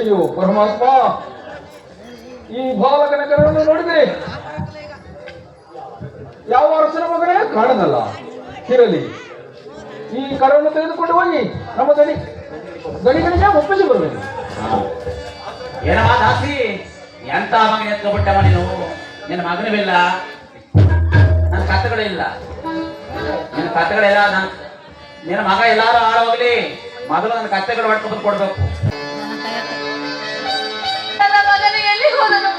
ಅಯ್ಯೋ ಪರಮಾತ್ಮ, ಈ ಬಾಲಕನ ಕರವನ್ನು ನೋಡಿದರೆ ಯಾವ ಅರಸನ ಮಗನೇ ಕಾಣದಲ್ಲ. ಇರಲಿ, ಈ ಕರವನ್ನು ತೆಗೆದುಕೊಂಡು ಹೋಗಿ ನಮ್ಮ ದಣಿಗಳಿಗೆ ಒಪ್ಪಿಸಿ ಬರಬೇಕು. ಏನಮ್ಮ ದಾಸಿ, ಎಂತ ಮಗನ ಎತ್ಕೊಬಿಟ್ಟವ ನೀನು? ನಿನ್ನ ಮಗನವಿಲ್ಲ, ನನ್ನ ಕಥೆಗಳಿಲ್ಲ, ನಿನ್ನ ಕಥೆಗಳಿಲ್ಲ. ನಿನ್ನ ಮಗ ಎಲ್ಲಾರು ಹಾಳೋಗ್ಲಿ, ಮೊದಲು ನನ್ನ ಕಥೆಗಳು ಹೊಡ್ಕೊಂಡ್ಬಂದು ಕೊಡ್ಬೇಕು. ನನ್ನ ಮಗನ ಎಲ್ಲಿ ಹೋದನು?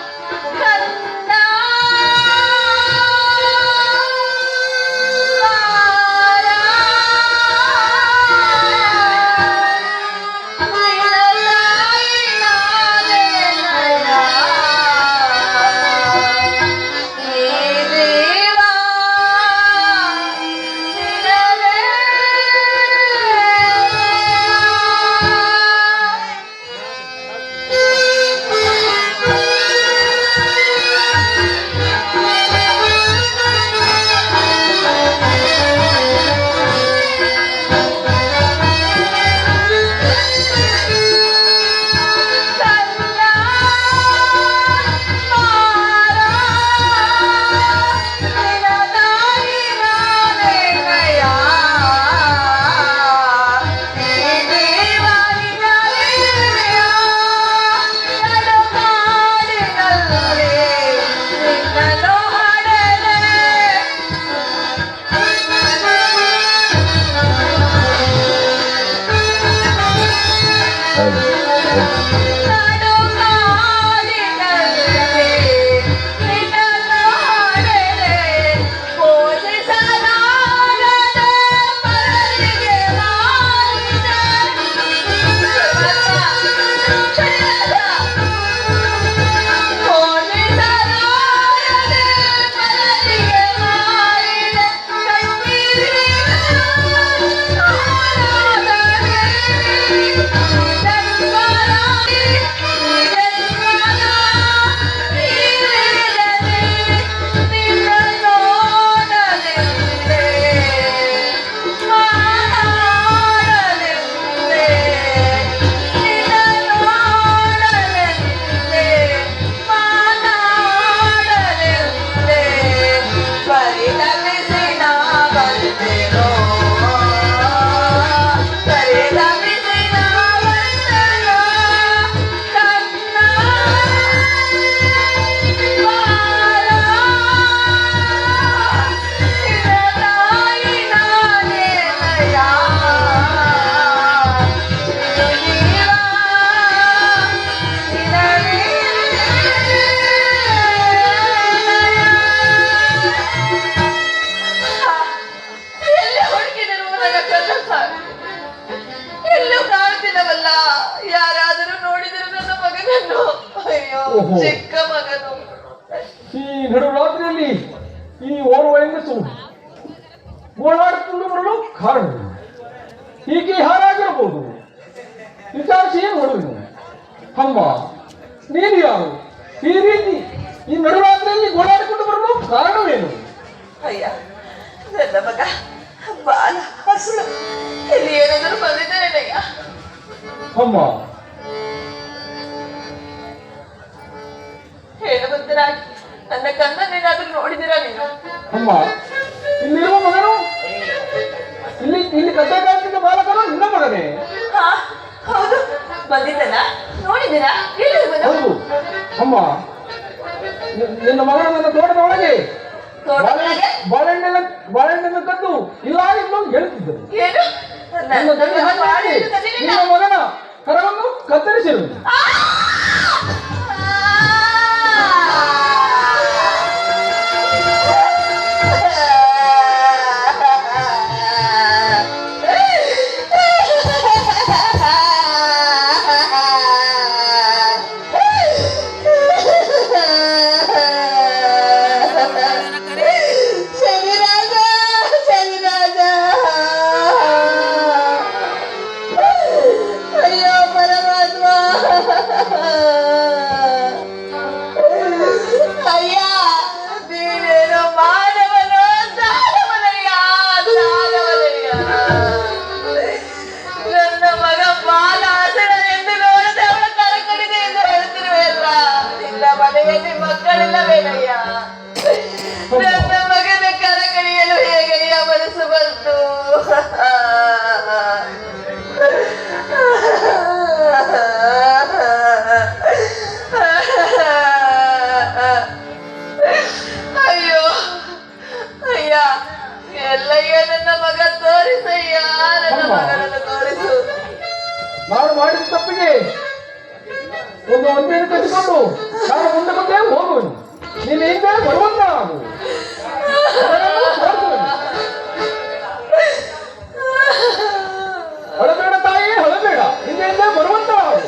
ಯಾರಾದರೂ ನೋಡಿದರೆ ನನ್ನ ಮಗನನ್ನು. ಅಯ್ಯೋ, ಚಿಕ್ಕ ಮಗನು. ಈ ನಡುರಾತ್ರಿಯಲ್ಲಿ ಈ ಓರ್ವ ಹೆಂಗಸು ಓಡಾಡಿಕೊಂಡು ಬರಲು ಕಾರಣ ಹೀಗೆ ಹಾರಾಗಿರಬಹುದು. ವಿಚಾರಿಸಿ ನೋಡುವೆನು. ಅಮ್ಮ, ನೀನು ಯಾರು? ಈ ರೀತಿ ಈ ನಡುರಾತ್ರಿಯಲ್ಲಿ ಓಡಾಡಿಕೊಂಡು ಬರಲು ಕಾರಣವೇನು? ಅಯ್ಯ, ನನ್ನ ಮಗ ಬಾಲ ಹಸುಳು ಇಲ್ಲಿ ಏನಾದರೂ ಬಂದಿದ್ದಾನೇನಯ್ಯ? ಅಮ್ಮ, ಹೇಳುವಂತರಾಗಿ ನನ್ನ ಕಣ್ಣನ್ನೇನಾದ್ರೂ ನೋಡಿದಿರಾ ನೀನು? ಅಮ್ಮ, ಇಲ್ಲಿರುವ ಮಗನು ಇಲ್ಲಿ ಕಥೆ ಕಾಯ್ತಿದ್ದ ಬಾಲಕನು ನಿನ್ನ ಮಗನೇ? ಹಾ, ಹೌದು, ಬಂದಿದ್ದಲ್ಲ, ನೋಡಿದ್ದೀರಾ? ಎಲ್ಲಿ ಹೌದು ಅಮ್ಮ, ನಿನ್ನ ಮಗನ ನನ್ನ ತೋಟದ ಒಳಗೆ ಬಾಳೆಹಣ್ಣನ್ನು ಕದ್ದು ಇಲ್ಲ ಎಂದು ಹೇಳುತ್ತಿದ್ದರು. ಏನು? ನನ್ನ ಗಂಡ ಹಾಕಿ ನಿನ್ನ ಮಗನ ಕರವನ್ನು ಕತ್ತರಿಸಿರುವುದು. ಅಯ್ಯೋ ಅಯ್ಯ ಎಲ್ಲಯ್ಯ ನನ್ನ ಮಗ ತೋರಿಸಯ್ಯ ನನ್ನ ಮಗನನ್ನು ತೋರಿಸು. ನಾನು ಮಾಡಿದ ತಪ್ಪಿಗೆ ಒಂದು ಒಂದೇನು ಕಟ್ಟಿಕೊಂಡು ನಾನು ಮುಂದೆ ಮುಂದೆ ಹೋಗುವೆನು. ನೀನು ಹಿಂದೆ ಬರುವಂತ ಆಗು. ಹೊಳಬೇಡ ತಾಯಿ, ಹೊಳಬೇಡ, ಹಿಂದೆ ಹಿಂದೆ ಬರುವಂತ ಆಗು.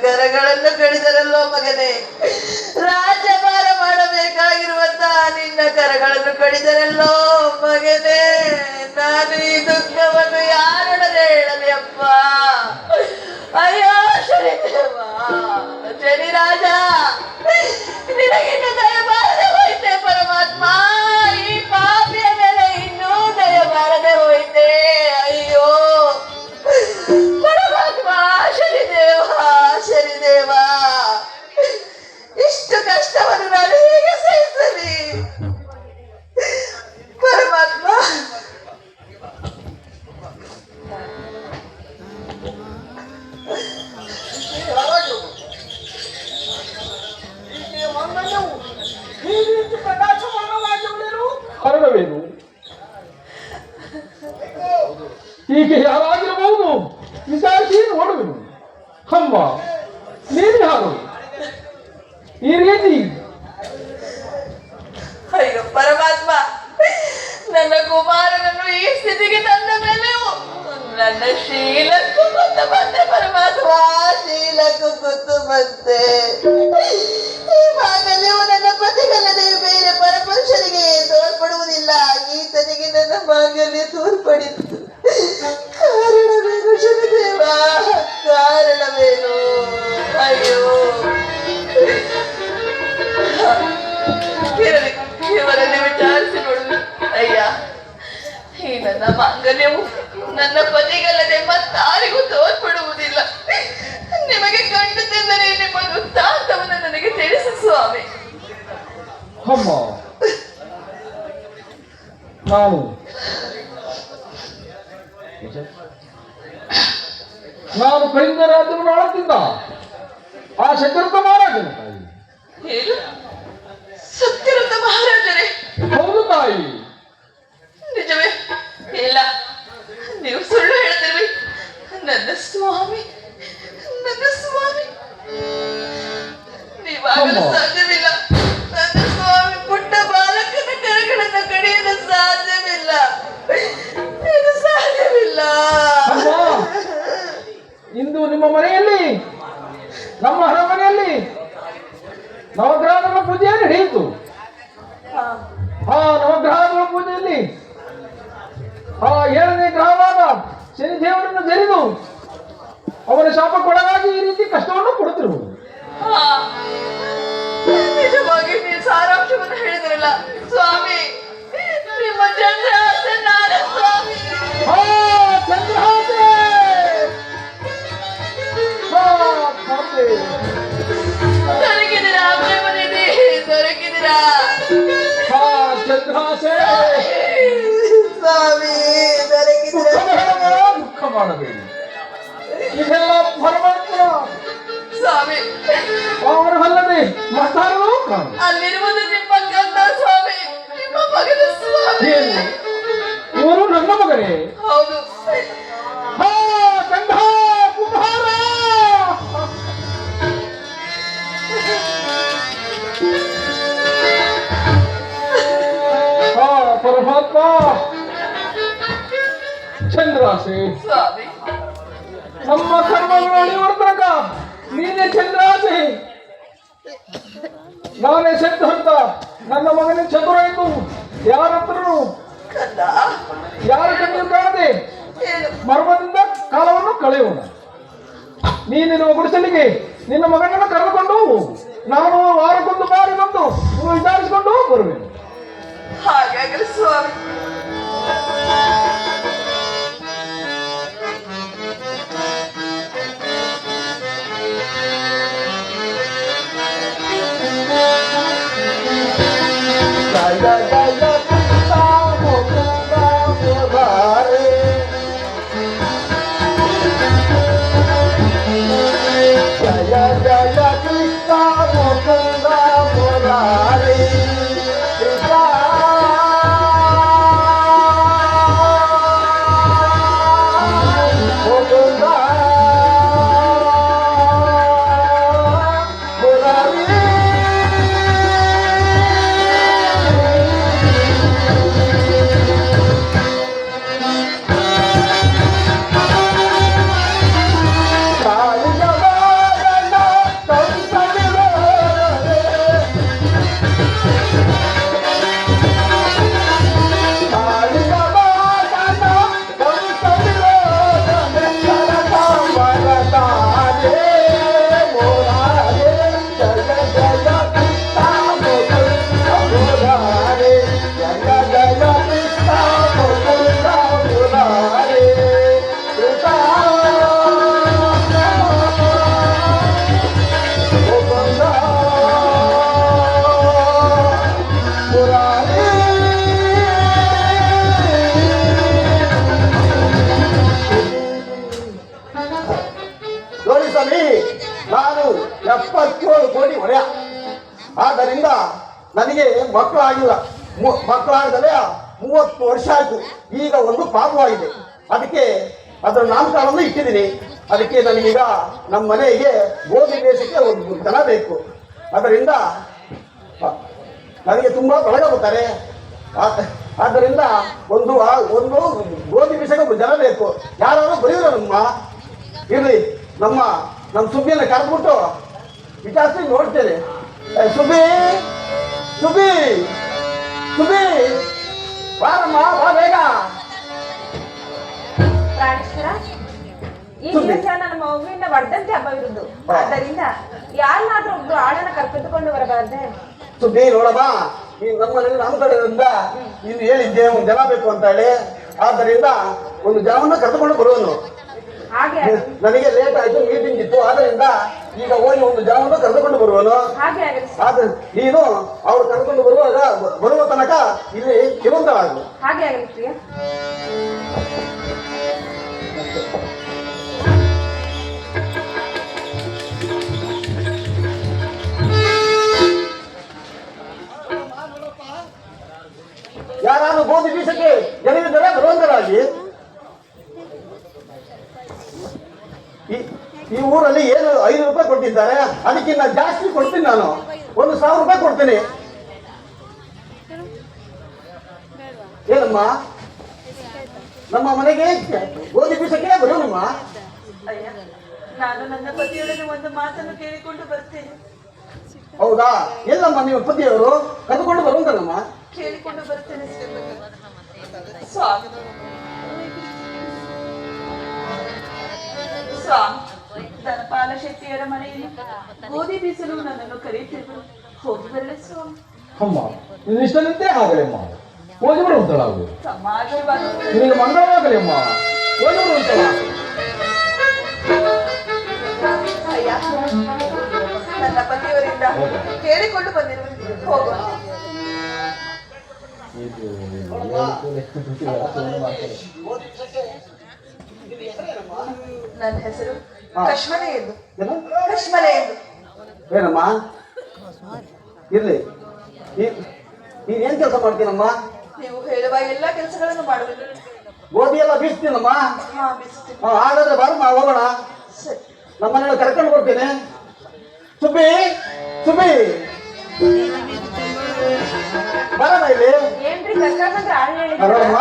ಕರಗಳನ್ನು ಕಡಿದರಲ್ಲೋ ಮಗನೇ, ರಾಜ್ಯಭಾರ ಮಾಡಬೇಕಾಗಿರುವಂತ ನಿನ್ನ ಕರಗಳನ್ನು ಕಡಿದರಲ್ಲೋ ಮಗನೇ. ನಾನು ಈ ದುಃಖವನ್ನು ಯಾರೊಡನೆ ಹೇಳಲಿ ಅಪ್ಪ. ಅಯ್ಯೋ ಶನಿದೇವ, ಶನಿ ರಾಜ, ನಿನಗಿನ್ನು ದಯ ಬಾರದೆ ಹೋಯ್ತೆ ಪರಮಾತ್ಮ. ಈ ಪಾಪಿಯ ಮೇಲೆ ಇನ್ನೂ ದಯ ಬಾರದೆ ಹೋಯ್ತೆ. ಅಯ್ಯೋ ಪರಮಾತ್ಮ, ಶನಿದೇವ, ಶನಿದೇವ, ಇಷ್ಟು ಕಷ್ಟವನ್ನು ನಾನು ಹೇಗೆ ಸಹಿಸಲಿ ಪರಮಾತ್ಮ. ಕಾರಣವೇನು? ಹೀಗೆ ಯಾರಾಗಿರಬಹುದು ವಿಚಾರಿಸಿ ನೋಡುವೆನು. ಅಮ್ಮ, ನೀನು ಯಾರು ಈ ರೀತಿ? ಅಯ್ಯೋ ಪರಮಾತ್ಮ, ನನ್ನ ಕುಮಾರನನ್ನು ಈ ಸ್ಥಿತಿಗೆ ತಂದ ಮೇಲೆ ನನ್ನ ಶೀಲಕ್ಕೂ ಗೊತ್ತು ಬಂದೆ ಪರಮಾತ್ಮ, ಶೀಲಕ್ಕೂ ಗೊತ್ತು ಬಂದೆ. ಈವಾಗಲೂ ನನ್ನ ಪತಿಗಲ್ಲದೆ ಬೇರೆ ಪರಪುರುಷನಿಗೆ ತೋರ್ಪಡುವುದಿಲ್ಲ. ಈತನಿಗೆ ನನ್ನ ಮಾಂಗಲ್ಯ ತೋರ್ಪಡಿತು. ಕಾರಣವೇನು ಶನಿದೇವ, ಕಾರಣವೇನು? ಅಯ್ಯೋ ಇರಲಿ, ಇವರಲ್ಲಿ ವಿಚಾರಿಸಿ ನೋಡು. ಅಯ್ಯ ಮಾಂಗಲ್ಯವು ನನ್ನ ಪತಿಗಲ್ಲದೆ ಮತ್ತಾರಿಗೂ ತೋರ್ಪಡುವುದಿಲ್ಲ. ನಿಮಗೆ ಕಂಡುತೆಂದರೆ ನಿಮ್ಮ ವೃತ್ತಾಂತವನ್ನು ನನಗೆ ತಿಳಿಸು ಸ್ವಾಮಿ. ಅಮ್ಮ, ನಾನು ಕಳಿಂಗ ರಾಜ್ಯವನ್ನು ಆಳುತ್ತಿದ್ದ ಆ ಶಂಕರತ ಮಹಾರಾಜನ ತಾಯಿ. ಏನು ಸತ್ಯರಥ ಮಹಾರಾಜರೇ? ಹೌದು ತಾಯಿ. ನಿಜವೇ? ಇಲ್ಲ, ನೀವು ಸುಳ್ಳು ಹೇಳ್ತಿರ್ವಿ. ನನ್ನ ಸ್ವಾಮಿ, ನನ್ನ ಸ್ವಾಮಿ, ನೀವಾಗಲು ಸಾಧ್ಯವಿಲ್ಲ. ನನ್ನ ಸ್ವಾಮಿ ಪುಟ್ಟ ಬಾಲಕನ ಕರಗಳನ್ನು ಕಡಿಯಲು ಸಾಧ್ಯವಿಲ್ಲ. ಇದು ಸಾಧ್ಯವಿಲ್ಲ. ಅಮ್ಮ, ಇಂದು ನಿಮ್ಮ ಮನೆಯಲ್ಲಿ, ನಮ್ಮ ಅರಮನೆಯಲ್ಲಿ ನವಗ್ರಹಗಳ ಪೂಜೆ ನಡೆಯಿತು. ಆ ನವಗ್ರಹಗಳ ಪೂಜೆಯಲ್ಲಿ ಆ 7ನೇ ಗ್ರಹವಾದ ಶನಿದೇವರನ್ನು ಜರಿದು ಅವರ ಶಾಪಕ್ಕೊಳಗಾಗಿ ಈ ರೀತಿ ಕಷ್ಟವನ್ನು ಕೊಡುತ್ತಿರುವುದು. ನಿಜವಾಗಿ ನೀವು ಸಾರಾಂಶವನ್ನು ಹೇಳಿದ್ರಲ್ಲ ಸ್ವಾಮಿ. ನಿಮ್ಮ ಚಂದ್ರಹಾಸ ನಾಡ ಸ್ವಾಮಿ. ಚಂದ್ರಹಾಸೆ ದೊರಕಿದಿರಾ ಪ್ರೇಮನಿಧಿ, ದೊರಕಿದಿರಾ ಚಂದ್ರಹಾಸೆ. ಸ್ವಾಮಿ ದೊರಕಿದಿರಾ. ದುಃಖ ಮಾಡಬೇಡಿ, ಇದೆಲ್ಲ ಪರಮಾತ್ಮ ಸ್ವಾಮಿ. ಅವರಲ್ಲದೆ ಮತ್ತಾರು ಕಾಣು. ಅಲ್ಲಿರುವುದು ನಿಮ್ಮ ಕಂದ ಸ್ವಾಮಿ, ನಿಮ್ಮ ಮಗನ ಸ್ವಾಮಿ. ಏನು ಇವರು ನನ್ನ ಮಗನೇ? ಹೌದು. ಗಂಧ ಕುಮಾರ. ಪರಮಾತ್ಮ ಚಂದ್ರಾಸೆ, ಸ್ವಾಮಿ ನಮ್ಮ ಕರ್ಮಗಳು ಅಳಿಯುವ ತನಕ ನೀನೇ ಚಂದ್ರಾಸೆ. ನಾನೇ ಸೆದ್ದು ಅಂತ ನನ್ನ ಮಗನೇ ಚತುರ ಎಂದು ಯಾರ ಹತ್ರನು ಕಂದ ಯಾರ ಕಣ್ಣಿಗೆ ಕಾಣದೆ ಏನು ಮರ್ಮದಿಂದ ಕಾಲವನ್ನು ಕಳೆಯೋಣ. ನೀನಿರುವ ಗುಡಿಸಲಿಗೆ ನಿನ್ನ ಮಗನನ್ನು ಕರೆದುಕೊಂಡು ಹೋಗು. ನಾನು ವಾರಕ್ಕೊಂದು ಬಾರಿ ಬಂದು ವಿಚಾರಿಸಿಕೊಂಡು ಬರುವೆನು. ಹಾಗಾಗಲಿ ಸ್ವಾಮಿ. ನಾನು 77 ಕೋಟಿ ಒಡೆಯ. ಆದ್ದರಿಂದ ನನಗೆ ಮಕ್ಕಳಾಗಿಲ್ಲ. ಮಕ್ಕಳಾಗದಲ್ಲೇ 30 ವರ್ಷ ಆಯ್ತು. ಈಗ ಒಂದು ಪಾಪವಾಗಿದೆ. ಅದಕ್ಕೆ ಅದರ ನಾಮಕರಣವನ್ನು ಇಟ್ಟಿದ್ದೀನಿ. ಅದಕ್ಕೆ ನನಗೀಗ ನಮ್ಮ ಮನೆಗೆ ಗೋಧಿ ಬೇಸಕ್ಕೆ ಒಂದು ಜನ ಬೇಕು. ಅದರಿಂದ ನನಗೆ ತುಂಬಾ ತೊಡಗುತ್ತಾರೆ. ಆದ್ದರಿಂದ ಒಂದು ಗೋಧಿ ಬೇಸಕ್ಕೆ ಒಂದು ಜನ ಬೇಕು. ಯಾರಾದ್ರೂ ಬರೆಯೋರು ನಮ್ಮ ಇರಲಿ. ನಮ್ಮ ಸುಬ್ಬಿಯನ್ನು ಕರೆದ್ಬಿಟ್ಟು ವಿಚಾರಿಸಿ ನೋಡ್ತೇನೆ. ಸುಬ್ಬಿ ಸುಬ್ಬಿ ಸುಬ್ಬಿ ಬಾರಮ್ಮ, ಬಾ ಬೇಗ. ಪ್ರಾಣೇಶ್ವರ, ಈ ದಿವಸ ನನ್ನ ಮಗುವಿನ ವರ್ಧಂತಿ ಹಬ್ಬವಿರುವುದು. ಆದ್ದರಿಂದ ಯಾರನ್ನಾದ್ರೂ ಒಬ್ರು ಆಳನ್ನ ಕರೆದುಕೊಂಡು ಬರಬಾರದೆ? ಸುಬ್ಬಿ ನೋಡಮ್ಮ, ಈ ನಮ್ಮನೇಲಿ ನಾಮಕರಣದಿಂದ ಇನ್ನು ಹೇಳಿದ್ದೆ ಒಂದು ಜನ ಬೇಕು ಅಂತ ಹೇಳಿ. ಆದ್ದರಿಂದ ಒಂದು ಜನವನ್ನ ಕರೆದುಕೊಂಡು ಬರುವನು. ಹಾಗೆ ಆಗಲಿ. ನನಗೆ ಲೇಟ್ ಆಯ್ತು, ಮೀಟಿಂಗ್ ಇತ್ತು, ಆದ್ದರಿಂದ ಈಗ ಹೋಗಿ ಒಂದು ಜನವನ್ನು ಕರೆದುಕೊಂಡು ಬರುವನು. ಹಾಗೆ ಆಗಲಿ ಸರ್. ಆದ್ರೆ ನೀನು ಅವ್ರು ಕರೆದುಕೊಂಡು ಬರುವ ತನಕ ಇಲ್ಲಿ ಇರುವಂತರಾಗು. ಹಾಗೆ ಆಗಲಿ ಪ್ರಿಯ. ಯಾರು ಗೋಧಿ ಬೀಸಕ್ಕೆ ಜನರಿದ್ದಾರೆ ಬರುವಂತರಾಗಿ. ಈ ಊರಲ್ಲಿ ಏನು 5 ರೂಪಾಯಿ ಕೊಟ್ಟಿದ್ದಾರೆ, ಅದಕ್ಕಿಂತ ಜಾಸ್ತಿ ಕೊಡ್ತೀನಿ ನಾನು. 1,000 ರೂಪಾಯಿ ಕೊಡ್ತೀನಿ. ಏನಮ್ಮ ನಮ್ಮ ಮನೆಗೆ ಗೋಧಿ ಬೀಸಕ್ಕೆ ಬರೋಣಮ್ಮ. ಅಯ್ಯ, ನಾನು ನನ್ನ ಪತಿಯೊಡನೆ ಒಂದು ಮಾತನ್ನು ಕೇಳಿಕೊಂಡು ಬರ್ತೇನೆ. ಹೌದಾ? ಎಲ್ಲಮ್ಮ ನಿಮ್ಮ ಪತಿಯವರು ಕರೆದುಕೊಂಡು ಬರುವಂತನಮ್ಮ. ಕೇಳಿಕೊಂಡು ಬರ್ತೇನೆ ಸ್ವಾಮಿ. ಸ್ವಾಮಿ, ಧನಪಾಲ ಶೆಟ್ಟಿಯರ ಮನೆಯಲ್ಲಿ ಗೋಧಿ ಬೀಸಲು ನನ್ನನ್ನು ಕರೆಯುತ್ತಿದ್ದರು. ಹೋಗಿ ಬರಲೇ ಸ್ವಾಮಿ? ಅಮ್ಮ ನಿನ್ನ ಇಷ್ಟದಂತೆ ಆಗಲಿ ಅಮ್ಮ, ಹೋಗಿ ಬರುವಂತಳಾಗು. ಸಮಾಜವಾದ ನಿನಗೆ ಮಂಗಳವಾಗಲಿ ಅಮ್ಮ, ಹೋಗಿ ಬರುವಂತಳಾಗು. ಅಯ್ಯ, ನನ್ನ ಪತಿಯವರಿಂದ ಕೇಳಿಕೊಂಡು ಬಂದಿರುವುದು. ಹೋಗುವ. ನನ್ನ ಹೆಸರು ಕಶ್ಮಲೆ ಎಂದು. ಕಶ್ಮಲೆ ಎಂದು. ಏನಮ್ಮ ಇರ್ಲಿ, ನೀನೇನ್ ಕೆಲಸ ಮಾಡ್ತೀನಮ್ಮ? ನೀವು ಹೇಳುವ ಎಲ್ಲ ಕೆಲಸಗಳನ್ನು ಮಾಡುವುದು. ಗೋಧಿ ಎಲ್ಲ ಬೀಸ್ತೀನಮ್ಮ. ಬಿಸ್ತೀನಿ. ಹಾಗಾದ್ರೆ ಬಾರಮ್ಮ ಹೋಗೋಣ. ಸರಿ. ನಮ್ಮನೆಲ್ಲ ಕರ್ಕೊಂಡು ಬರ್ತೀನಿ. ಸುಬ್ಬಿ, ಸುಬ್ಬಿ ಬರಮ್ಮ ಇಲ್ಲಿ. ಏನ್ರಿ ಕರ್ಕೊಂಡ್ಬಂದ್ರೆ ಆಳ್ ಹೇಳಿದ್ರ? ನೋಡಮ್ಮ,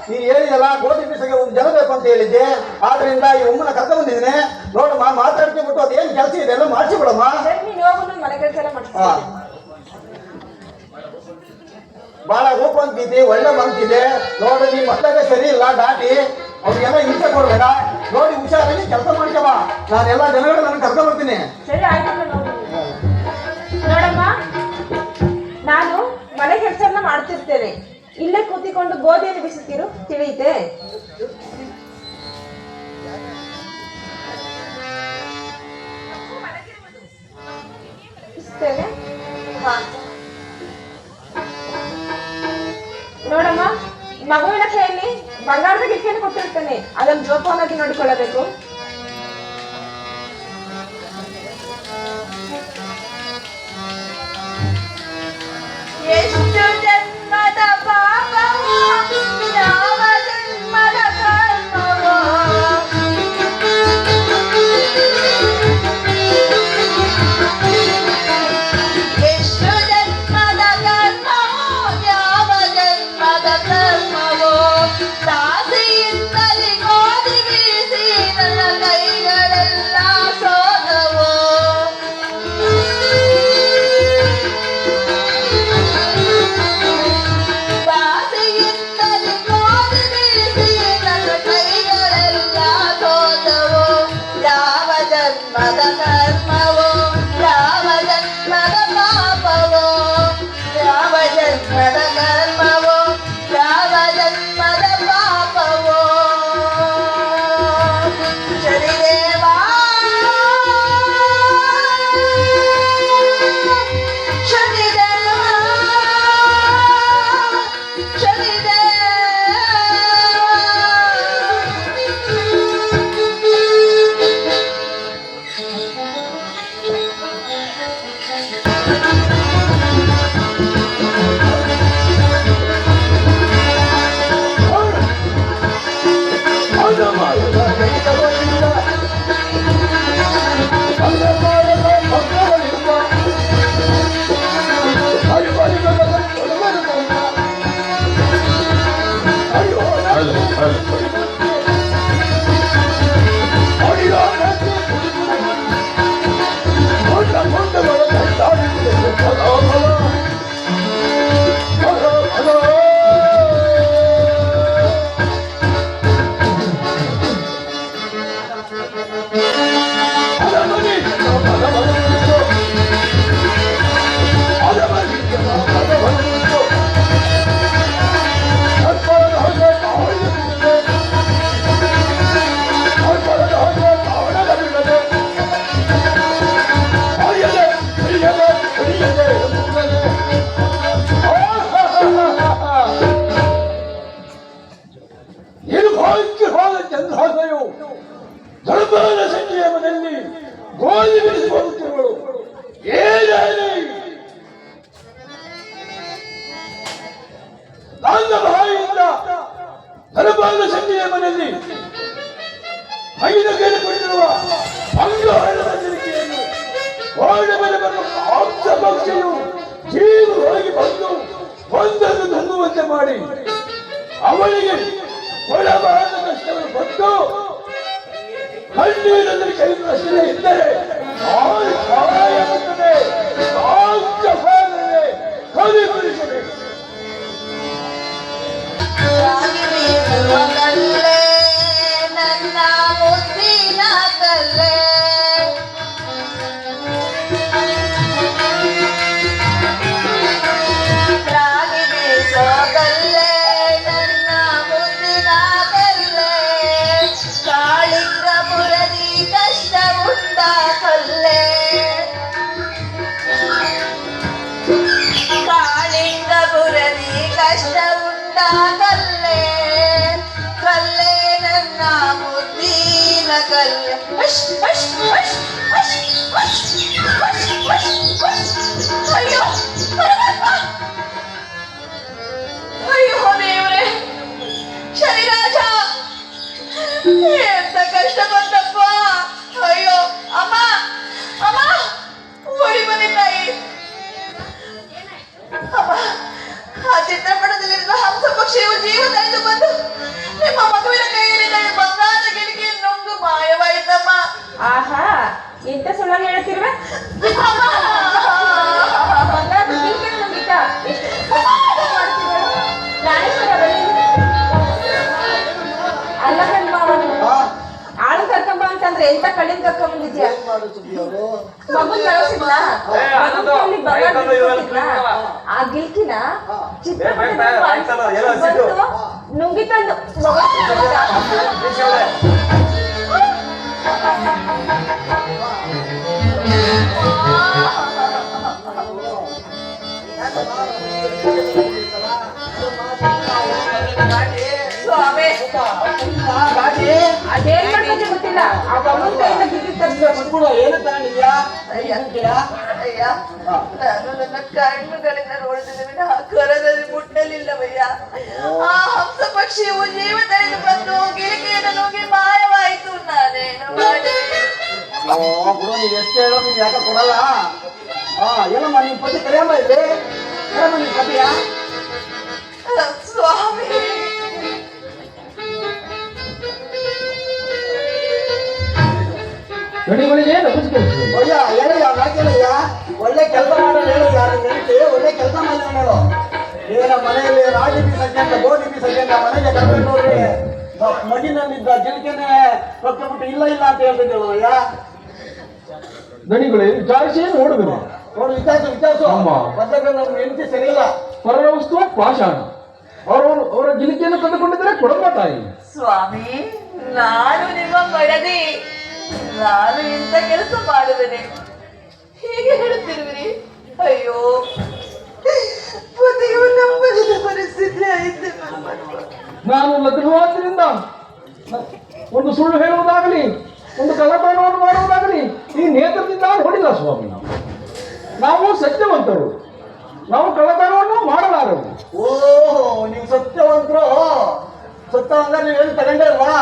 ನೀನ್ ಹೇಳಿದಲ್ಲ ಗೋಧಿ ಬೀಸಕ್ಕೆ ಒಂದು ಜನ ಬೇಕು ಅಂತ ಹೇಳಿದ್ದೆ, ಆದ್ರಿಂದ ಈ ಒಮ್ಮನ ಕರ್ಕೊಂಡ್ ಬಂದಿದ್ದೀನಿ. ನೋಡಮ್ಮ, ಮಾತಾಡ್ಕೊಂಡ್ಬಿಟ್ಟು ಅದೇನ್ ಕೆಲಸ ಇದೆ ಎಲ್ಲ ಮಾಡಿಸಿ ಬಿಡಮ್ಮ. ಸರಿ, ನೀನ್ ಹೋಗು, ಮನೆ ಕೆಲಸ ಎಲ್ಲ ಮಾಡ್ತೀನಿ. ಬಹಳ ರೂಪ ಅಂತಿದ್ದೆ, ಒಳ್ಳೆ ಮನಸ್ಸಿದೆ. ನೋಡಿ ನೀನ್ ಮಕ್ಕಳಿಗೆ ಸರಿ ಇಲ್ಲ, ದಾಟಿ ಅವ್ರಿಗೆಲ್ಲ ಹಿಂಸೆ ಕೊಡ್ಬೇಡ. ನೋಡಿ ಹುಷಾರಾಗಿ ಕೆಲಸ ಮಾಡ್ಕಮ್ಮ. ನಾನೆಲ್ಲ ಜನಗಳು ನಾನು ಕರ್ಕೊಂಡ್ ಬರ್ತೀನಿ. ಸರಿ ಆಯ್ತು. ನೋಡಮ್ಮ, ನಾನು ಮನೆ ಕೆಲಸವನ್ನ ಮಾಡ್ತಿರ್ತೇನೆ. ಇಲ್ಲೇ ಕೂತಿಕೊಂಡು ಗೋಧಿಯನ್ನು ಬಿಸುತ್ತೀರು, ತಿಳಿಯುತ್ತೆ? ಬಿಸ್ತೇನೆ. ನೋಡಮ್ಮ, ಮಗುವಿನ ಕೈಯಲ್ಲಿ ಬಂಗಾರದ ಗಿಟ್ಟಿಯನ್ನು ಕೊಟ್ಟಿರ್ತೇನೆ, ಅದನ್ನು ಜೋಪಾನಾಗಿ ನೋಡಿಕೊಳ್ಳಬೇಕು. ಎಷ್ಟು ಜನ್ಮದ ಪಾಪವೋ, ಯಾವ ಜನ್ಮದ ಕರ್ಮವೋ, ಎಷ್ಟು ಜನ್ಮದ ಕರ್ಮವೋ, ಯಾವ ಜನ್ಮದ ಕರ್ಮವೋ, ದಾಸಿಯಿಂದಲೇ ಗೋಧಿ ಬೀಸಿ ನನ್ನ ಕೈಗಳೆಲ್ಲ ಸೋದವೋ. ದಾಸೆಯು ದರ್ಬಾರ ಸಂಯಮದಲ್ಲಿ ಗೋಧಿ ಬಿಡಿಸಿಕೊಳ್ಳುತ್ತಿರುವಳು. ಏನಾಗಲಿ ನನ್ನ ಬಾಯಿಯಿಂದ ದರ್ಬಾರ ಸಂಯಮದಲ್ಲಿ ಐದು ಕೇಳಿಕೊಂಡಿರುವ ಬಂಗಾರದ ತಿರುಗಿಯನ್ನು ಓಡಿ ಮೇಲೆ ಬರುವ ಮಾಂಸ ಪಕ್ಷಿಯು ಜೀವವಾಗಿ ಬಂದು ಒಂದನ್ನು ನುಂಗುವಂತೆ ಮಾಡಿ ಅವಳಿಗೆ ಕೊಡಬಾರದ ಕಷ್ಟವನ್ನು ಕೊಟ್ಟು ಕಣ್ಣೀರಲ್ಲಿ ಕೈ ಪ್ರಶ್ನೆ ಇದ್ದರೆ ಸಹಾಯವಾಗುತ್ತದೆ. ಕಲಿಪಡಿಸಬೇಕು. ನನ್ನ ಮುದ್ದಿನ ಕಲ್ಲೆ ರಾಗಿ ಬೀಸೋ ಕಲ್ಲೆ ನನ್ನ ಮುದ್ದಿನ ಕಲ್ಲೆ ಕಾಳಿಂಗಪುರದಿ ಕಷ್ಟ ಉಂಟ ಕಲ್ಲೆ ಕಾಳಿಂಗಪುರದಿ ಕಷ್ಟ ಉಂಟ ಕಲ್ಲೆ ಕಲ್ಲೆ ನನ್ನ ಮುದ್ದಿನ ಕಲ್ಲೆ ಅಯ್ಯೋ ಪರಮಾತ್ಮ ಅಯ್ಯೋ ದೇವ್ರೆ ಶನಿರಾಜ ಎಂತ ಕಷ್ಟ ಬಂತಪ್ಪ ಅಯ್ಯೋ ಅಮ್ಮ ಅಮ್ಮ ಓಡಿ ಬನ್ನಿ ತಾಯಿ ಅಮ್ಮ ಆ ಚಿತ್ರಪಟದಲ್ಲಿರುವ ಹಂಸ ಪಕ್ಷಿಯು ಜೀವ ತಳೆದು ಬಂದು ನಿಮ್ಮ ಮಗುವಿನ ಕೈಯಲ್ಲಿದ್ದ ಬಂಗಾರದ ಗಿಳಿಗೆ ನುಂಗು ಮಾಯವಾಯಿತಮ್ಮ. ಆಹಾ ಎಂತ ಸುಳ್ಳು ಹೇಳ್ತಿರುವೆ? ಬಂಗಾರದ ಗಿಲ್ಕೆ ನುಂಗಿತ? ಎಷ್ಟು ಮಾಡ್ತಿರೋಳು? ಪ್ರಾಣೇಶ್ವರ ಬಳಿ ಅಲ್ಲ ಕಣ್ಮಾವನು ಆಳು ಕರ್ಕೊಂಬ ಅಂತಂದ್ರೆ ಎಂತ ಕಳ್ಳಿನ ಕರ್ಕೊಂಬಂದಿದ್ಯಾ? ಮಗುನ್ ಕಳಿಸಿದ್ಲ? ಆ ಗಿಲ್ಕಿನ ನುಂಗಿ ತಂದು ಸ್ವಾಮಿ ಅದೇನ್ ಮಾಡ್ಕೊಂಡೆ ಗೊತ್ತಿಲ್ಲ. ಆ ಮಗುನ್ ಕೈಯಿಂದ ಗಿಲ್ಕಿ ತರಿಸ್ಬೇಕು. ಏನು ತಗೊಂಡಿದ್ಯಾ? ಅಯ್ಯ ನಾನು ನನ್ನ ಕಣ್ಣುಗಳಿಂದ ನೋಡಿದ ವಿನಃ ಕರದಲ್ಲಿ ಮುಟ್ಟಲಿಲ್ಲವಯ್ಯ. ಆ ಹಂಸ ಪಕ್ಷಿಯು ಜೀವ ತಳೆದು ಬಂದು ಗಿಳಿಕೆಯನ್ನು ನುಂಗಿ ಮಾಯವಾಯಿತು. ನಾನೇನು ಮಾಡಿ ಗುರು ನೀವು ಎಷ್ಟು ಹೇಳೋ ನೀವು ಯಾಕೆ ಕೊಡಲ್ಲ? ಏನಮ್ಮ ನಿಮ್ಮ ಪತಿ ಕರೆಯಮ್ಮ ಇಲ್ಲಿ ಏನಮ್ಮ ನಿಮ್ಮ ಪತಿಯ? ಸ್ವಾಮಿ ಗಡಿಗಳಿಗೆ ಏನು ಅಭಿಸ್ಕರಿಸಿ ಅಯ್ಯ ಹೇಳಯ್ಯ ಯಾಕೆಳಯ್ಯ ಒಳ್ಳೆ ಕೆಲಸ ಮಾಡೋದು ಹೇಳಯ್ಯ ನಿನ್ನ ಹೆಂಡತಿ ಒಳ್ಳೆ ಕೆಲಸ ಮಾಡಿ ಹೇಳು. ಈಗ ನಮ್ಮ ಮನೆಯಲ್ಲಿ ರಾಗಿ ಬೀಸಕ್ಕೆ ಅಂತ ಗೋಧಿ ಬೀಸಕ್ಕೆ ಅಂತ ಮನೆಗೆ ಕರ್ಕೊಂಡು ನೋಡ್ರಿ ಮಗಿನಲ್ಲಿದ್ದ ಜಿಲ್ಕೆನೆ ಕೊಟ್ಬಿಟ್ಟು ಇಲ್ಲ ಇಲ್ಲ ಅಂತ ಹೇಳ್ತಿದ್ದೇಳು ಅಯ್ಯ. ದಣಿಗಳೇ ವಿಚಾರಿಸಿ ನೋಡುವುದು ನೋಡು ವಿಚಾರಿಸು ಅಮ್ಮ. ಮೊದಲು ನಮ್ಮ ಹೆಂಡತಿ ಸರಿ ಇಲ್ಲ. ಪರರ ವಸ್ತು ಪಾಷಾಣ. ಅವರ ಗಿಲಿಕೆಯನ್ನು ತಂದುಕೊಂಡಿದ್ದರೆ ಕೊಡಮ್ಮ ತಾಯಿ. ಸ್ವಾಮಿ ನಾನು ನಿಮ್ಮ ಮಡದಿ, ನಾನು ಇಂಥ ಕೆಲಸ ಮಾಡುವೆನೆ ಹೀಗೆ ಹೇಳುತ್ತಿರುವಿರಿ? ಅಯ್ಯೋ ಪತಿಯು ನಂಬಲಿದ ಪರಿಸ್ಥಿತಿ ಆಯಿತು. ನಾನು ಲಗ್ನವಾದ್ರಿಂದ ಒಂದು ಸುಳ್ಳು ಹೇಳುವುದಾಗಲಿ ಒಂದು ಕಳ್ಳತನವನ್ನು ಮಾಡುವುದಾಗಲಿ ಈ ನೇತ್ರದಿಂದ ಹೊಡಿಲ್ಲ ಸ್ವಾಮಿ. ನಾವು ಸತ್ಯವಂತರು, ನಾವು ಕಳ್ಳತನವನ್ನು ಮಾಡಲಾರರು. ಓಹೋ ನೀವು ಸತ್ಯವಂತರು. ಸತ್ಯವಂತ ನೀವು ಏನು ತಗೊಂಡೇ ಅಲ್ವಾ?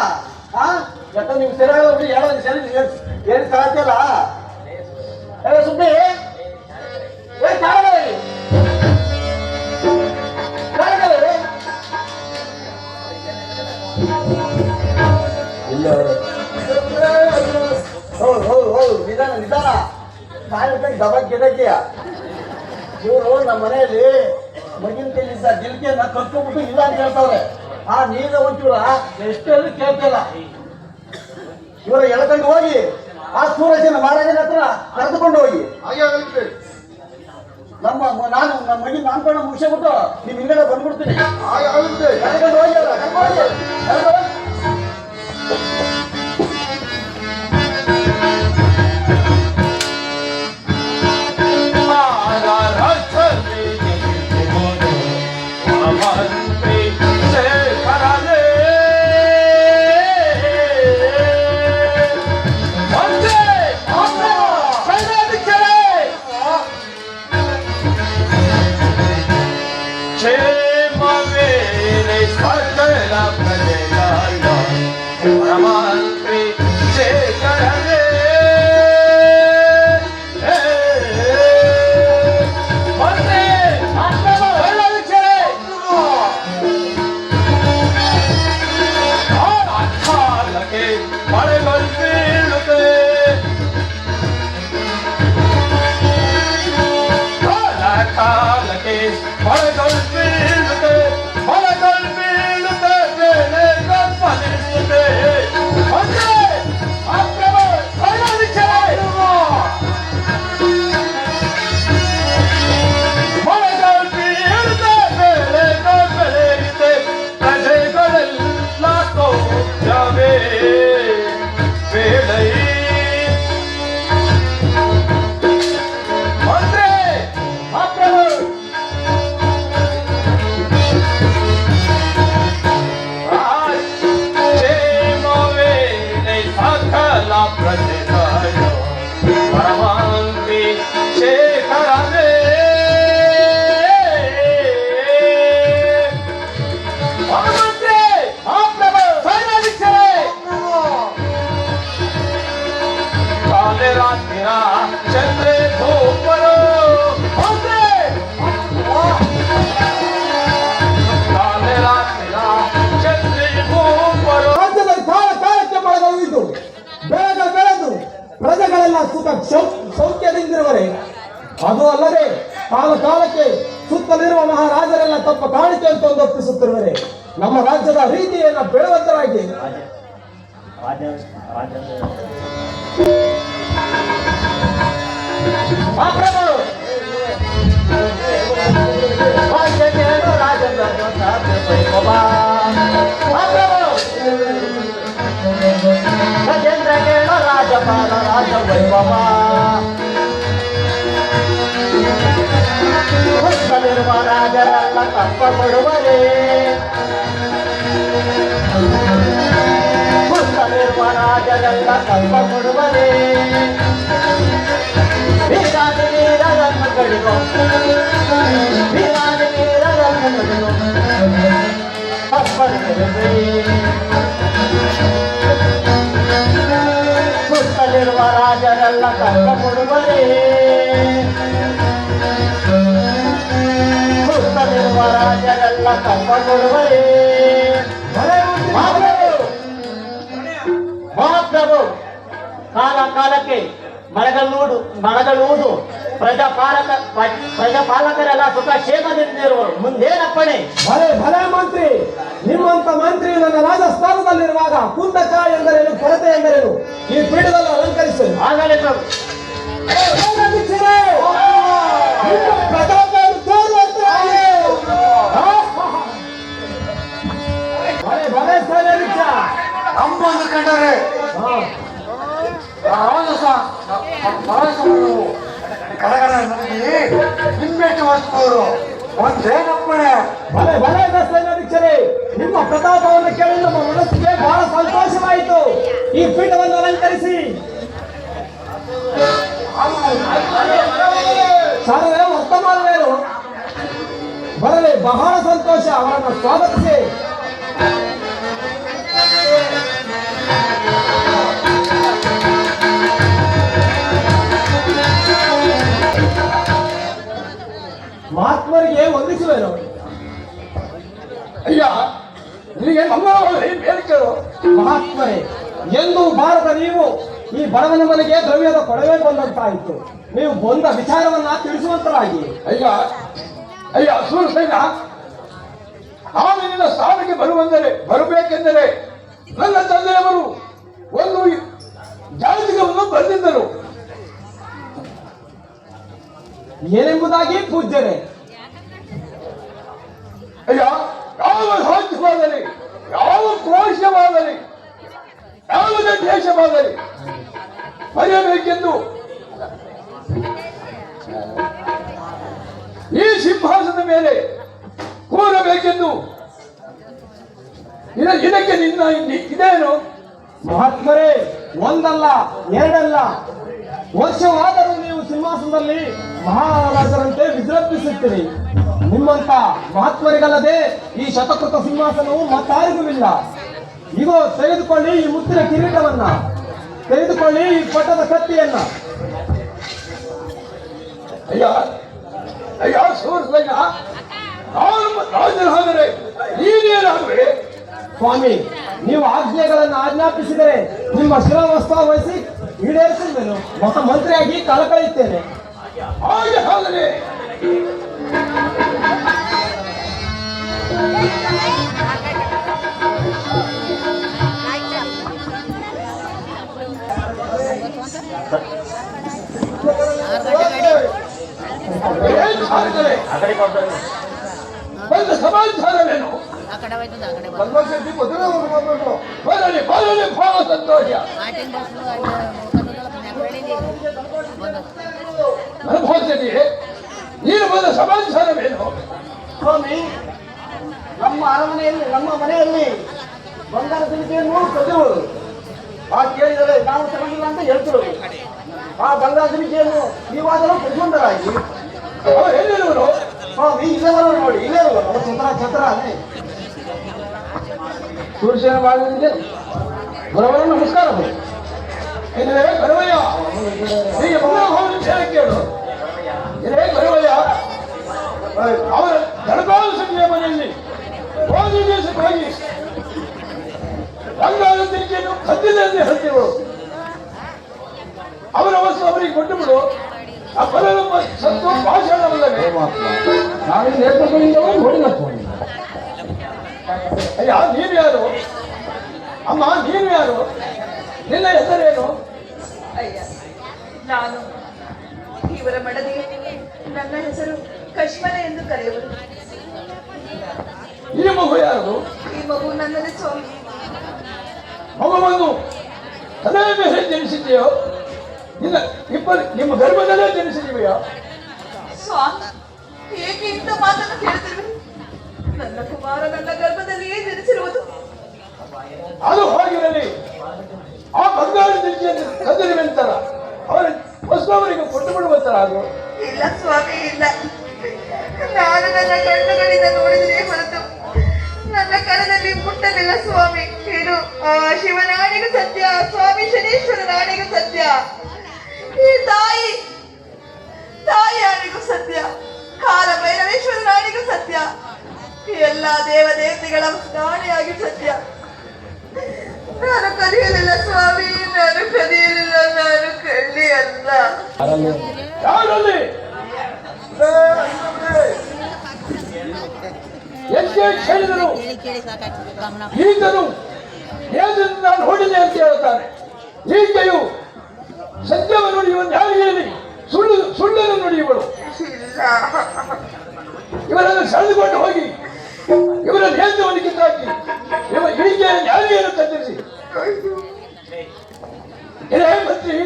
ಯಾಕಂದ್ರೆ ನೀವು ಸರಿಯಾಗಿ ಹೋಗಿ ಹೇಳೋ ಏನು ಸಾಧ್ಯಲ್ಲ. ಸುಬ್ಬಿ ಹೌದು ನಿಧಾನ ನಿಧಾನ ಕಾಯಿ ದಬಕ್ ಗೆದಕ್ಕಿಯ. ಇವರು ನಮ್ಮ ಮನೆಯಲ್ಲಿ ಮಗಿನ ಕೈಲಿದ್ದ ಗಿಲ್ಕಿಯನ್ನ ಕಟ್ಕೊಂಡ್ಬಿಟ್ಟು ಇಲ್ಲ ಅಂತ ಹೇಳ್ತಾವ್ರೆ. ನೀರ ಒಂಚೂರ ಎಷ್ಟೆಲ್ಲ ಕೇಳ್ತಿಲ್ಲ. ಇವರ ಎಳ್ಕೊಂಡು ಹೋಗಿ ಆ ಸೂರಜನ ಮಹಾರಾಜನ ಹತ್ರ ಕರೆದುಕೊಂಡು ಹೋಗಿ ನಾನು ನಮ್ಮ ಮಗಿನ ನಾಮಕರಣ ಮುಗಿಸ್ಬಿಟ್ಟು ನಿಮ್ ಹಿಂಗಡೆ ಬಂದ್ಬಿಡ್ತೀನಿ. ಕರ್ಕೊಂಡು ಹೋಗಿ ಬೇಡೈ ಮಂತ್ರಿ ಸಕಲ ಪ್ರಜೆಗಳು ಪರಮಾಂತಿ ಶೇಖರವೇ ಚಂದ್ರ ಗೋಪರೋ ಚಂದ್ರ ಗೋಪರೋ ರಾಜ್ಯದ ಕಾಲ ಕಾಲಕ್ಕೆ ಬಳಗವಿದ್ದು ಬೆಳೆದ ಬೆಳೆದು ಪ್ರಜೆಗಳೆಲ್ಲ ಸುಖ ಸೌಖ್ಯದಿಂದಿರುವರೆ ಅದು ಅಲ್ಲದೆ ಕಾಲ ಕಾಲಕ್ಕೆ ಸುತ್ತಲಿರುವ ಮಹಾರಾಜರೆಲ್ಲ ತಮ್ಮ ಕಾಣಿಕೆ ಅಂತ ಒಂದು ಒಪ್ಪಿಸುತ್ತಿರುವರೆ ನಮ್ಮ ರಾಜ್ಯದ ರೀತಿಯನ್ನ ಬೆಳವಂತರಾಗಿ ಗಜೇಂದ್ರ ಕೇಳೋ ರಾಜಪಾಲ ರಾಜ ವೈಭವ ಹುಟ್ಟಲಿರುವ ರಾಜರೆಲ್ಲ ತಪ್ಪ ಕೊಡುವರೇ ಹುಟ್ಟಲಿರುವ ರಾಜರೆಲ್ಲ ತಪ್ಪ ಕೊಡುವರೇ ವೀರಾದಿ ವೀರರನ್ನು ಕಡಿಗೋ ವೀರಾದಿ ವೀರರನ್ನು ಕಡಿಗೋ ತಪ್ಪಲಿರುವೆ ಸುತ್ತಲಿರುವ ರಾಜರೆಲ್ಲ ಕಷ್ಟ ಕೊಡುವರೇ ಸುತ್ತಲಿರುವ ರಾಜರೆಲ್ಲ ಕಷ್ಟ ಕೊಡುವರೇ ಮಹಾಪ್ರಭು ಕಾಲ ಕಾಲಕ್ಕೆ ಮರಗಳೂದು ಪ್ರಜಾಪಾಲಕರೆಲ್ಲ ಸುಖ ಕ್ಷೇಮದಿಂದಿರುವರು ಮುಂದೇನಪ್ಪಣೆ ಭಲೆ ಭಲೆ ಮಂತ್ರಿ ನಿಮ್ಮಂತ ಮಂತ್ರಿ ನನ್ನ ರಾಜಸ್ಥಾನದಲ್ಲಿರುವಾಗ ಕುಂದಕ ಎಂದರೇನು ಕೊರತೆ ಎಂದರೇನು ಈ ಪೀಠದಲ್ಲಿ ಅಲಂಕರಿಸಿ ಆಗಲೇ ಪ್ರಭು ಭಲೆ ಭಲೆ ಸ್ಥಳೀಯ ನಮ್ಮನ್ನು ಕಂಡರೆ ಕರಗರ ನನಗೆ ನಿಮ್ಮೆಟ್ಟು ವಸ್ತುವರು ಒಂದೇನಪ್ಪಣೆ ಭಲೆ ಭಲೆ ದಸ್ತೇನಾಧೀಕ್ಷರೇ ನಿಮ್ಮ ಪ್ರತಾಪವನ್ನು ಕೇಳಿ ನಮ್ಮ ಮನಸ್ಸಿಗೆ ಬಹಳ ಸಂತೋಷವಾಯಿತು ಈ ಪೀಠವನ್ನು ಅಲಂಕರಿಸಿ ಶಾರದೆ ವರ್ತಮಾನವೇನು ಬರಲಿ ಬಹಳ ಸಂತೋಷ ಅವರನ್ನು ಸ್ವಾಗತಿಸಿ ಮಹಾತ್ಮರಿಗೆ ವಂದಿಸುವೆನು ಅಯ್ಯ ನಿನಗೆ ಮಂಗಳವಾದರೆ ಬೇಡಿಕೆರು ಮಹಾತ್ಮರೇ ಎಂದು ಭಾರತ ನೀವು ಈ ಬಡವನ ಮನೆಗೆ ದ್ರವ್ಯದ ಕೊಡವೆ ಬಂದಂತಾಯಿತು ನೀವು ಬಂದ ವಿಚಾರವನ್ನ ತಿಳಿಸುವಂತರಾಗಿ ಅಯ್ಯ ಅಯ್ಯ ಸೂರಸೇನ ನಾನು ನಿನ್ನ ಸ್ಥಾನಕ್ಕೆ ಬರಬೇಕೆಂದರೆ ನನ್ನ ತಂದೆಯವರು ಒಂದು ಜಾತಕವನ್ನು ಬರೆದಿದ್ದರು ಏನೆಂಬುದಾಗಿ ಪೂಜ್ಯರೇ ಅಯ್ಯ ಯಾವ ಸಾಧ್ಯವಾದರೆ ಯಾವ ಕೋಶವಾದರೆ ಯಾವುದೇ ದೇಶವಾದರೆ ಬರೆಯಬೇಕೆಂದು ಈ ಸಿಂಹಾಸನದ ಮೇಲೆ ಕೂರಬೇಕೆಂದು ಇದಕ್ಕೆ ನಿನ್ನ ಇದೇನು ಮಹಾತ್ಮರೇ ಒಂದಲ್ಲ ಎರಡಲ್ಲ ವರ್ಷವಾದರೂ ನೀವು ಸಿಂಹಾಸನದಲ್ಲಿ ಮಹಾರಾಜರಂತೆ ವಿಜೃಂಭಿಸುತ್ತೀರಿ ನಿಮ್ಮಂತ ಮಹಾತ್ಮರಿಗಲ್ಲದೆ ಈ ಶತಕೃತ ಸಿಂಹಾಸನವು ಮತ್ತಾರಿಗೂ ಇಲ್ಲ ಇಗೋ ತೆಗೆದುಕೊಳ್ಳಿ ಈ ಮುತ್ತಿನ ಕಿರೀಟವನ್ನ ತೆಗೆದುಕೊಳ್ಳಿ ಈ ಪಟ್ಟದ ಕತ್ತಿಯನ್ನ ಅಯ್ಯ ಅಯ್ಯ ಸೂರ್ಸಯ್ಯ ರಾಜನಾದರೆ ನೀನೇನಾಗುವೆ ಸ್ವಾಮಿ ನೀವು ಆಜ್ಞೆಗಳನ್ನು ಆಜ್ಞಾಪಿಸಿದರೆ ನಿಮ್ಮ ಶಿರವಸ್ತ್ರ ವಹಿಸಿ ಈಡೇರಿಸುವೆನು ಮಹಾಮಂತ್ರಿಯಾಗಿ ಕಳಕಳಿಯುತ್ತೇನೆ ಹಾಗೆ ಆದರೆ ಒಂದು ಸಮಾಚಾರವೇನು ಬಂದೋಷಿ ಮದುವೆ ಹೋಗ್ಬೇಕು. ಬರಲಿ ಬರಲಿ ಬಹಳ ಸಂತೋಷ. ಅನುಭವಿಸಲಿ. ನೀನು ಬಂದ ಸಮಾಚಾರವೇನು? ಸ್ವಾಮಿ, ನಮ್ಮ ಅರಮನೆಯಲ್ಲಿ ನಮ್ಮ ಮನೆಯಲ್ಲಿ ಬಂಗಾರ ತಿರುಗಿಯನ್ನು ಕದಿರುವುದು. ಆ ಕೇಳಿದರೆ ನಾವು ತಗೊಂಡಿಲ್ಲ ಅಂತ ಹೇಳ್ತಿರೋದು. ಆ ಬಂಗಾರ ತಿರುಗಿಯನ್ನು ನೀವಾದರೂ ಪ್ರತಿಯೊಂದರಾಗಿ ಅವ ಎಲ್ಲಿರುವರು? ಸ್ವಾಮಿ ಇಲ್ಲವರು ನೋಡಿ, ಇಲ್ಲೇ ಅವ ಛತ್ರ ಸೂರ್ಯನ ಮಾಡಿದ್ರೆ ಬರವರ ನಮಸ್ಕಾರ. ಇಲ್ಲೇ ಬರವಯ್ಯ, ಹೀಗೆ ಹೋಗಿ ಸೇವೆ ಕೇಳು. ಇಲ್ಲೇ ಬರವಯ್ಯ, ಅವರ ದಳಗಾಲ ಸಂಖ್ಯೆಯ ಮನೆಯಲ್ಲಿ ಹೋಗಿ ದೇಶಕ್ಕೆ ಹೋಗಿ ಬಂಗಾಳ ತಿರುಗಿಯನ್ನು ಕದ್ದಿದೆ ಎಂದು ಹೇಳ್ತೀವಿ. ಅವರ ವಸ್ತು ಅವರಿಗೆ ಕೊಟ್ಟು ಬಿಡು. ಆ ಬರಲಮ್ಮ ಸತ್ತು ಭಾಷಣವಲ್ಲವೇ? ನಾನು ನೇತೃತ್ವದಿಂದ ನೋಡಿಲ್ಲ. ಅಯ್ಯ, ನೀನು ಯಾರು? ಅಮ್ಮ, ನೀನು ಯಾರು? ನಿನ್ನ ಹೆಸರೇನು? ಅಯ್ಯ, ನಾನು ಇವರ ಮಡದಿ. ನನ್ನ ಹೆಸರು ಕಶ್ಮಲ ಎಂದು ಕರೆಯುವರು. ಈ ಮಗು ಯಾರು? ಈ ಮಗು ನನ್ನದೇ ಸ್ವಾಮಿ. ಮಗುವನ್ನು ತಲೆ ಮೇಲೆ ಜನಿಸಿದೆಯೋ? ನಿನ್ನ ನಿಮ್ಮ ಗರ್ಭದಲ್ಲೇ ಜನಿಸಿದೆಯೋ? ಸ್ವಾಮಿ, ಏಕೆ ಇಂಥ ಮಾತನ್ನು ಕೇಳ್ತಿರುವೆ? ನನ್ನ ಕುಮಾರ ನನ್ನ ಗರ್ಭದಲ್ಲಿಯೇ ಜನಿಸಿರುವುದು. ಅದು ಹೋಗಿರಲಿ. ಆ ಬಂಗಾಳ ತಿರುಗಿಯನ್ನು ಕದ್ದರಿವೆಂತರ ಅವರ ವಸ್ತು ಅವರಿಗೆ ಕೊಟ್ಟು ಬಿಡುವಂತರ ಅದು. ಇಲ್ಲ ಸ್ವಾಮಿ, ಇಲ್ಲ. ನಾನು ನನ್ನ ಕಣ್ಣುಗಳಿಂದ ನೋಡಿದರೆ ಹೊರತು ನನ್ನ ಕರದಲ್ಲಿ ಮುಟ್ಟಲಿಲ್ಲ ಸ್ವಾಮಿ. ಇದು ಆ ಶಿವನಾಡಿಗೂ ಸತ್ಯ, ಸ್ವಾಮಿ ಶನೀಶ್ವರ ನಾಡಿಗೂ ಸತ್ಯ, ಈ ತಾಯಿ ಆಡಿಗೂ ಸತ್ಯ, ಕಾಲ ಭೈರವೇಶ್ವರ ನಾಡಿಗೂ ಸತ್ಯ, ಎಲ್ಲ ದೇವದೇವತೆಗಳ ನಾಡಿಯಾಗಿ ಸತ್ಯ. ನಾನು ಕಲಿಯಲಿಲ್ಲ ಸ್ವಾಮಿ, ನಾನು ಕಲಿಯಲಿಲ್ಲ, ನಾನು ಕಳ್ಳಿ ಅಲ್ಲ. ಯಾರಲ್ಲಿ ಎಷ್ಟೇ ಹೇಳಿದರು ಈಗನು ಏದನ್ನು ನಾನು ಹೊಡಿದೆ ಅಂತ ಹೇಳ್ತಾನೆ. ಈಕೆಯು ಸತ್ಯವನ್ನು ನುಡಿಯುವ ನ್ಯಾಯಿಯಲ್ಲಿ ಸುಳ್ಳನ್ನು ನುಡಿಯುವಳು. ಇವರನ್ನು ಸೆಳೆದುಕೊಂಡು ಹೋಗಿ ಇವರ ನೇತೃತ್ವವನ್ನು ಕಿತ್ತಾಕಿ ಈಕೆಯ ನ್ಯಾಯಿಯನ್ನು ಕತ್ತರಿಸಿ. ಇದೇ ಮಂತ್ರಿ,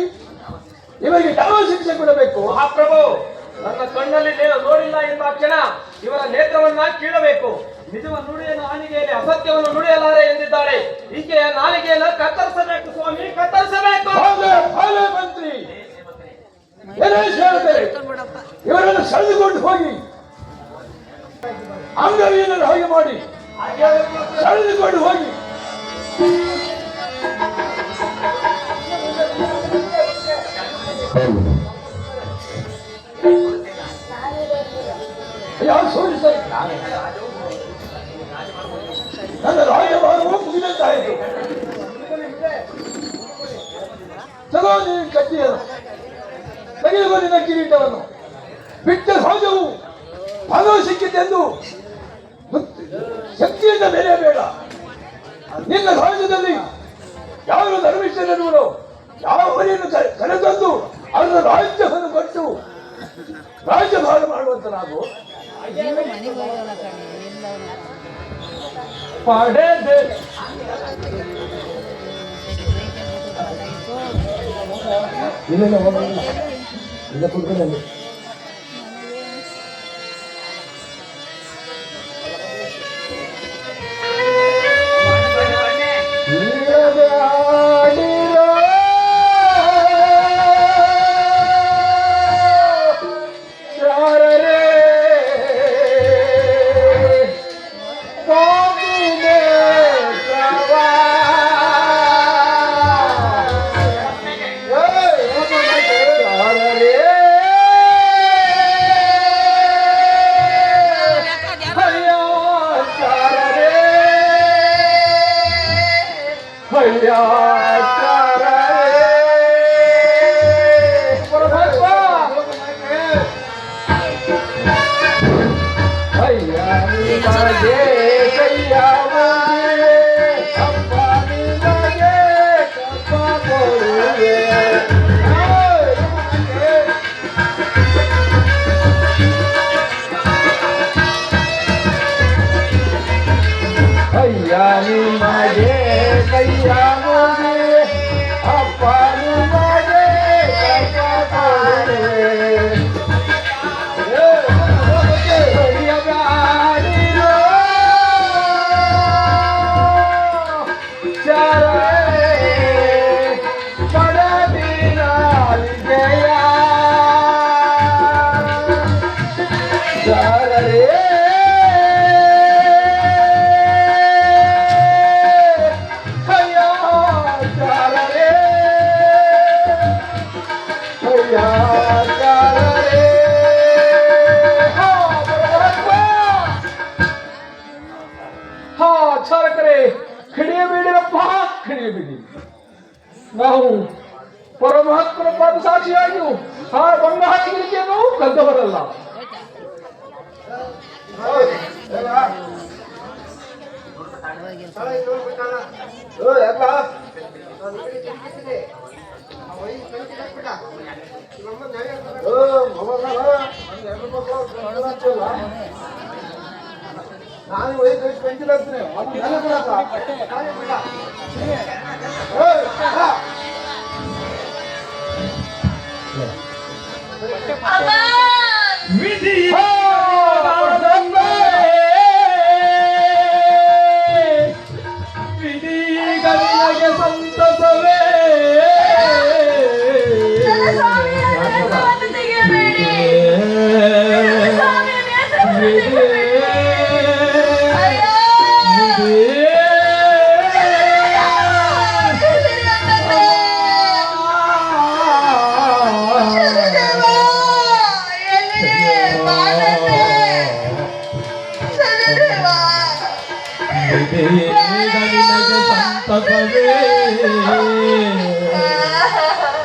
ಇವರಿಗೆ ಯಾವ ಶಿಕ್ಷೆ ಕೊಡಬೇಕು? ಮಹಾಪ್ರಭು, ನನ್ನ ಕಣ್ಣಲ್ಲಿ ನೋಡಿಲ್ಲ ಎಂಬ ಕ್ಷಣ ಇವರ ನೇತ್ರವನ್ನ ಕೀಳಬೇಕು. ನಿಜವ ನುಡಿಯನ್ನು ಆನಿಗೆಯಲ್ಲಿ ಅಸತ್ಯವನ್ನು ನುಡಿಯಲಾರೆ ಎಂದಿದ್ದಾಳೆ. ಈಕೆಯ ನಾಲಿಗೆಯನ್ನು ಕತ್ತರಿಸಬೇಕು ಸ್ವಾಮಿ, ಕತ್ತರಿಸಬೇಕು. ಮಂತ್ರಿ ಹೇಳ್ತಾರೆ, ಇವರನ್ನು ಸೆಳೆದುಕೊಂಡು ಹೋಗಿ ಅಂಗವಿಯನ್ನು ಹಾಗೆ ಮಾಡಿ ಸೆಳೆದುಕೊಂಡು ಹೋಗಿ ಯಾರು ಸೋಲಿಸ್ತಾರೆ? ನನ್ನ ರಾಜಭಾರವು ಮುಗಿದಂತಾಯಿತು. ತಗೋ ನೀನು ಕಟ್ಟಿಯನ್ನು, ತೆಗೆದುಕೋ ನಿನ್ನ ಕಿರೀಟವನ್ನು. ಬಿಟ್ಟ ಸಹಜವು ಫಲ ಸಿಕ್ಕಿತೆಂದು ಶಕ್ತಿಯಿಂದ ಬೆಲೆ ಬೇಡ. ನಿನ್ನ ರಾಜ್ಯದಲ್ಲಿ ಯಾರು ಧರ್ಮಿಷ್ಠರೆನ್ನುವರು ಯಾವ ಮನೆಯನ್ನು ಕರೆತಂದು ಅದರ ರಾಜ್ಯವನ್ನು ಕೊಟ್ಟು ರಾಜ್ಯಭಾರ ಮಾಡುವಂತ ನಾವು ಪಡೆದೆ. ಇಲ್ಲ ಹೋಗಲಿಲ್ಲ, ಇಲ್ಲ ಕುಡ್ಕೊಂಡು ನಾವು ಪರಮಾತ್ಮನ ಪಾದಸಾಕ್ಷಿಯಾಗಿಯೂ ಆ ಬಂಗಾಳಿಕೆಯನ್ನು ಕದ್ದವರಲ್ಲ. ನಾನು ವಯಸ್ಸು ಪೆಂಚಿಲಾಗ್ತೀನಿ ವಿಧಿಗಳಿಗೆ ಸಂತಸವೇ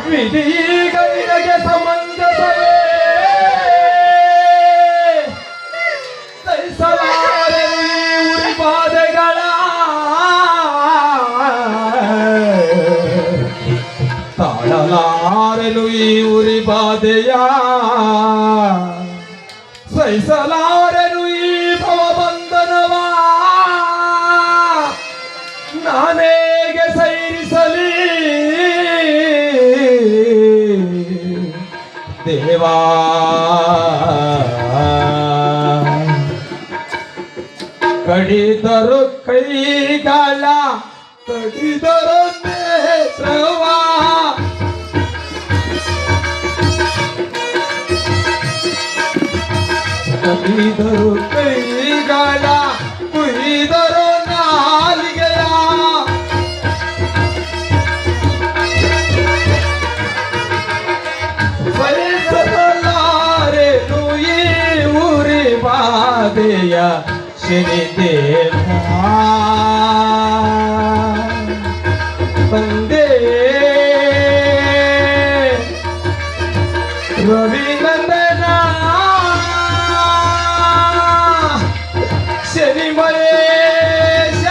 ವಿಧಿಗ ನಿನಗೆ ಸಮಂಜಸವೇ ಸಹಿಸಲಾರೆ ಉರಿ ಬಾಧೆಗಳ ತಾಳಲಾರೆನು ಈ ಉರಿ ಬಾಧೆಯ ಸಹಿಸಲಾರೆನು ಈ ಭವಬಂಧನವ ನಾನೇಗೆ ಸೈರಿಸಲಿ ದೇವಾ ಕಡಿದರು ಕೈಗಳ ಕಡಿದರು ನೇತ್ರವ ಕಡಿದರು ಕೈಗಳ ಕುಯ್ದರು ನಾಲಿಗೆಯ ಸಹಿಸಲಾರೆನು ಈ ಉರಿ ಬಾಧೆಯ ಶನಿದೇವ ತಂದೆ ರವಿನಂದನ ಶನಿ ಮಹೇಶ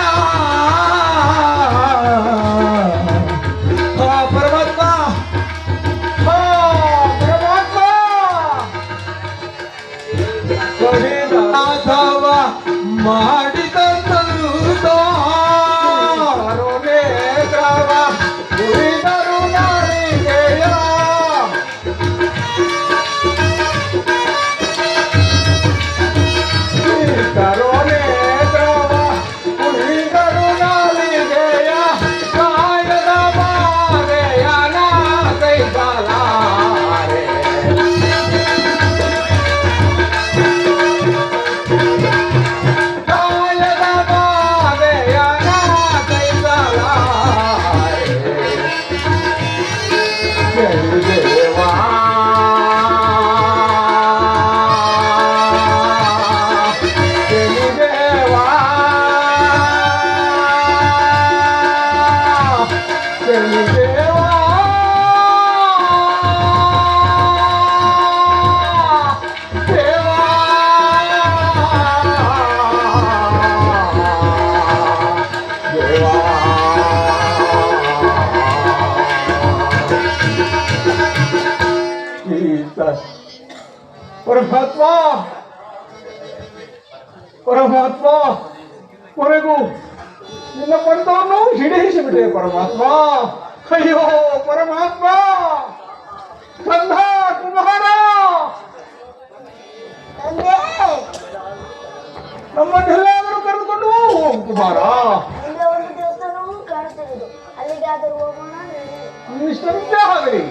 ಪರಮಾತ್ಮ ಮಾಧವ ಮಾಡಿದಂತರು ನೇತ್ರವ ಉರಿದರು ನಾರಿಗೆಯ ಕರೋ ನೇತ್ರವ ಉರಿದರು ನಾಲಿಗೆಯ ಕಾಯದ ಮಾರೆಯ ನಾ ಕೈಸಲಾರೆ ಕಾಯದ ಮಾರೆಯ ನಾ ಕೈಸಲಾರೆ ದೇವಾ ದೇವಾ ದೇವಾ ಪರಮಾತ್ಮ ಪರಮಾತ್ಮ ಕೊನೆಗೂ ನಿನ್ನ ಪಂಥವನ್ನು ಹಿಡಿಸಿಬಿಟ್ಟೆ ಪರಮಾತ್ಮ. ಅಯ್ಯೋ ಪರಮಾತ್ಮ ಕಂದ ಕುಮಾರ ನಮ್ಮನ್ನೆಲ್ಲಾದರೂ ಕರೆದುಕೊಂಡು ಹೋಗು ಕುಮಾರ. ಮುಂದೆ ಒಂದು ದೇವಸ್ಥಾನವೂ ಕಾಣುತ್ತಿರುವುದು, ಅಲ್ಲಿಗಾದರೂ ಹೋಗೋಣ. ನಿಷ್ಠ ಆಗಲಿ.